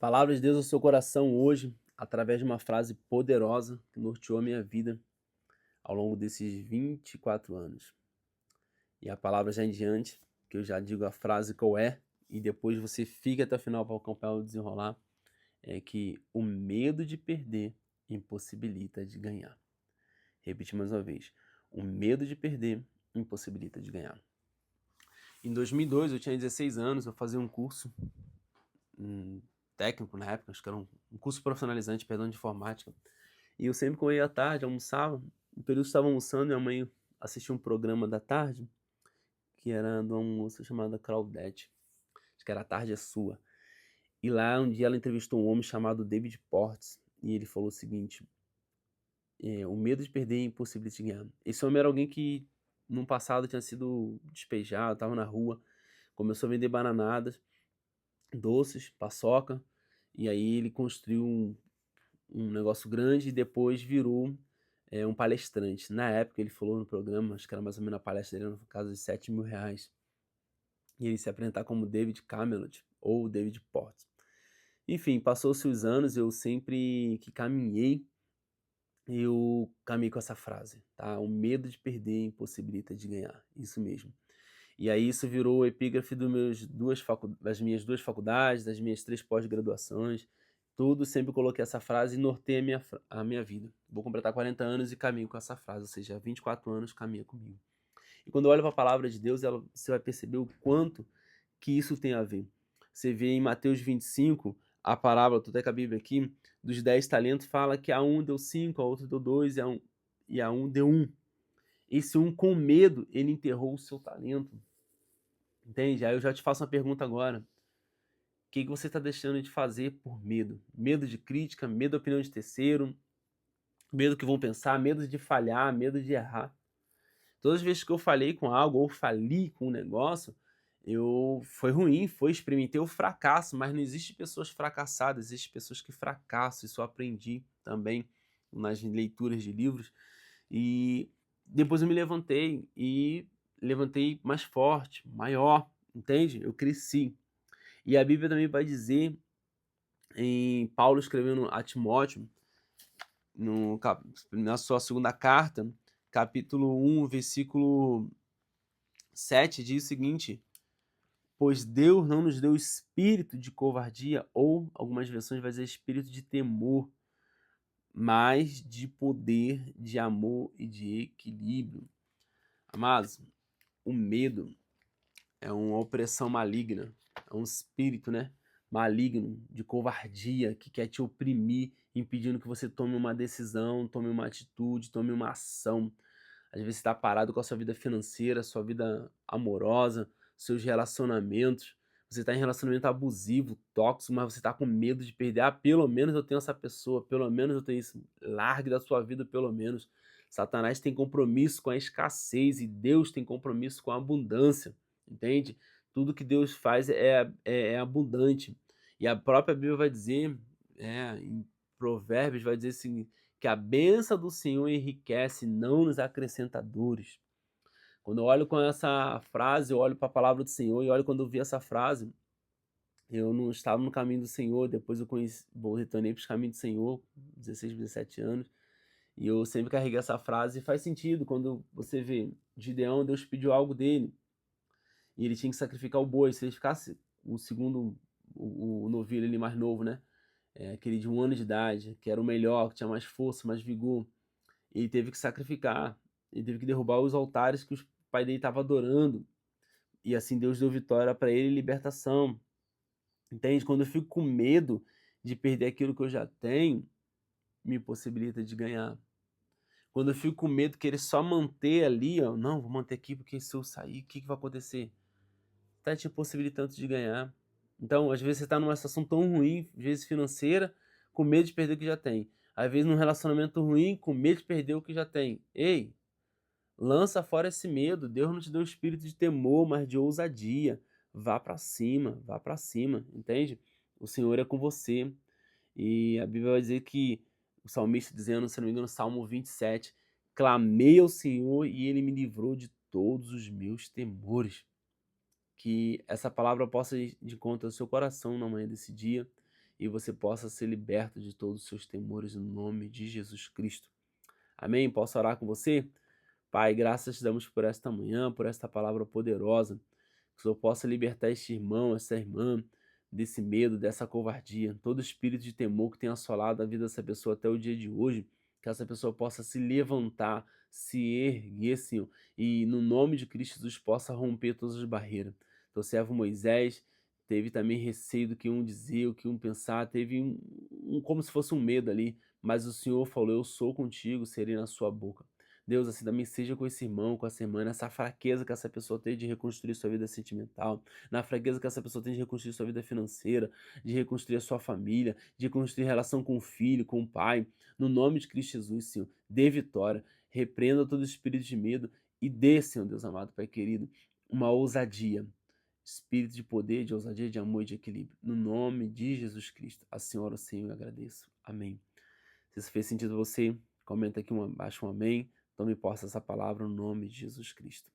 Palavra de Deus ao seu coração hoje, através de uma frase poderosa que norteou a minha vida ao longo desses 24 anos. E a palavra já em diante, que eu já digo a frase qual é, e depois você fica até o final para acompanhar o desenrolar, é que o medo de perder impossibilita de ganhar. Repeti mais uma vez. O medo de perder impossibilita de ganhar. Em 2002, eu tinha 16 anos, eu fazia um curso técnico na época, acho que era um curso profissionalizante, perdão, de informática. E eu sempre, quando eu ia à tarde, almoçava, no período que eu estava almoçando, minha mãe assistia um programa da tarde, que era de uma moça chamada Claudete, acho que era A Tarde é Sua. E lá, um dia, ela entrevistou um homem chamado David Portes, e ele falou o seguinte: o medo de perder é impossível de ganhar. Esse homem era alguém que, no passado, tinha sido despejado, estava na rua, começou a vender bananadas, doces, paçoca, e aí ele construiu um negócio grande e depois virou um palestrante. Na época ele falou no programa, acho que era mais ou menos a palestra dele, no caso de R$ 7.000, e ele se apresentar como David Camelot ou David Portes. Enfim, passou-se os anos, eu sempre que caminhei, eu caminhei com essa frase, tá? O medo de perder impossibilita de ganhar, isso mesmo. E aí isso virou o epígrafe das minhas 2 faculdades, das minhas 3 pós-graduações, tudo sempre coloquei essa frase e norteia a minha vida. Vou completar 40 anos e caminho com essa frase, ou seja, há 24 anos caminha comigo. E quando eu olho para a palavra de Deus, você vai perceber o quanto que isso tem a ver. Você vê em Mateus 25, a parábola, tô até com a Bíblia aqui, dos 10 talentos, fala que a um deu 5, a outro deu 2 e a um deu 1. Esse um, com medo, ele enterrou o seu talento. Entende? Aí eu já te faço uma pergunta agora. O que que você está deixando de fazer por medo? Medo de crítica, medo da opinião de terceiro, medo que vão pensar, medo de falhar, medo de errar. Todas as vezes que eu falhei com algo ou fali com um negócio, foi ruim, experimentei o fracasso, mas não existe pessoas fracassadas, existe pessoas que fracassam. Isso eu aprendi também nas leituras de livros. E depois eu me levantei e levantei mais forte, maior, entende? Eu cresci. E a Bíblia também vai dizer, em Paulo escrevendo a Timóteo, na sua segunda carta, capítulo 1, versículo 7, diz o seguinte: pois Deus não nos deu espírito de covardia, ou algumas versões vai dizer espírito de temor, mas de poder, de amor e de equilíbrio. Amados, o medo é uma opressão maligna, é um espírito, né, maligno, de covardia, que quer te oprimir, impedindo que você tome uma decisão, tome uma atitude, tome uma ação. Às vezes você está parado com a sua vida financeira, sua vida amorosa, seus relacionamentos. Você está em relacionamento abusivo, tóxico, mas você está com medo de perder. Ah, pelo menos eu tenho essa pessoa, pelo menos eu tenho isso. Largue da sua vida, pelo menos. Satanás tem compromisso com a escassez e Deus tem compromisso com a abundância, entende? Tudo que Deus faz é abundante. E a própria Bíblia vai dizer, em Provérbios, vai dizer assim, que a bênção do Senhor enriquece, não nos acrescenta dores. Quando eu olho com essa frase, eu olho para a palavra do Senhor e olho quando eu vi essa frase, eu não estava no caminho do Senhor, depois retornei para os caminhos do Senhor, 16, 17 anos, e eu sempre carreguei essa frase e faz sentido quando você vê Gideão, Deus pediu algo dele, e ele tinha que sacrificar o boi, se ele ficasse o segundo, o novilho ali mais novo, né? Aquele de 1 ano de idade, que era o melhor, que tinha mais força, mais vigor. Ele teve que sacrificar, ele teve que derrubar os altares que o pai dele estava adorando. E assim Deus deu vitória para ele e libertação. Entende? Quando eu fico com medo de perder aquilo que eu já tenho, me possibilita de ganhar. Quando eu fico com medo de querer só manter ali, ó, não, vou manter aqui porque se eu sair, o que que vai acontecer? Tá te possibilitando de ganhar. Então, às vezes você está numa situação tão ruim, às vezes financeira, com medo de perder o que já tem. Às vezes num relacionamento ruim, com medo de perder o que já tem. Ei, lança fora esse medo. Deus não te deu espírito de temor, mas de ousadia. Vá para cima, entende? O Senhor é com você. E a Bíblia vai dizer que o salmista dizendo, se não me engano, Salmo 27, clamei ao Senhor e ele me livrou de todos os meus temores. Que essa palavra possa ir de encontro ao seu coração na manhã desse dia e você possa ser liberto de todos os seus temores no nome de Jesus Cristo. Amém? Posso orar com você? Pai, graças te damos por esta manhã, por esta palavra poderosa, que o Senhor possa libertar este irmão, essa irmã, desse medo, dessa covardia, todo espírito de temor que tem assolado a vida dessa pessoa até o dia de hoje, que essa pessoa possa se levantar, se erguer, Senhor, e no nome de Cristo Jesus possa romper todas as barreiras. Teu servo Moisés teve também receio do que um dizer, o que um pensar, teve como se fosse um medo ali, mas o Senhor falou, eu sou contigo, serei na sua boca. Deus, assim também seja com esse irmão, com essa irmã, nessa fraqueza que essa pessoa tem de reconstruir sua vida sentimental, na fraqueza que essa pessoa tem de reconstruir sua vida financeira, de reconstruir a sua família, de reconstruir a relação com o filho, com o pai. No nome de Cristo Jesus, Senhor, dê vitória, repreenda todo espírito de medo e dê, Senhor Deus amado, Pai querido, uma ousadia, espírito de poder, de ousadia, de amor e de equilíbrio. No nome de Jesus Cristo, a Senhora, o Senhor, eu agradeço. Amém. Se isso fez sentido a você, comenta aqui abaixo um amém. Tome posse dessa palavra no nome de Jesus Cristo.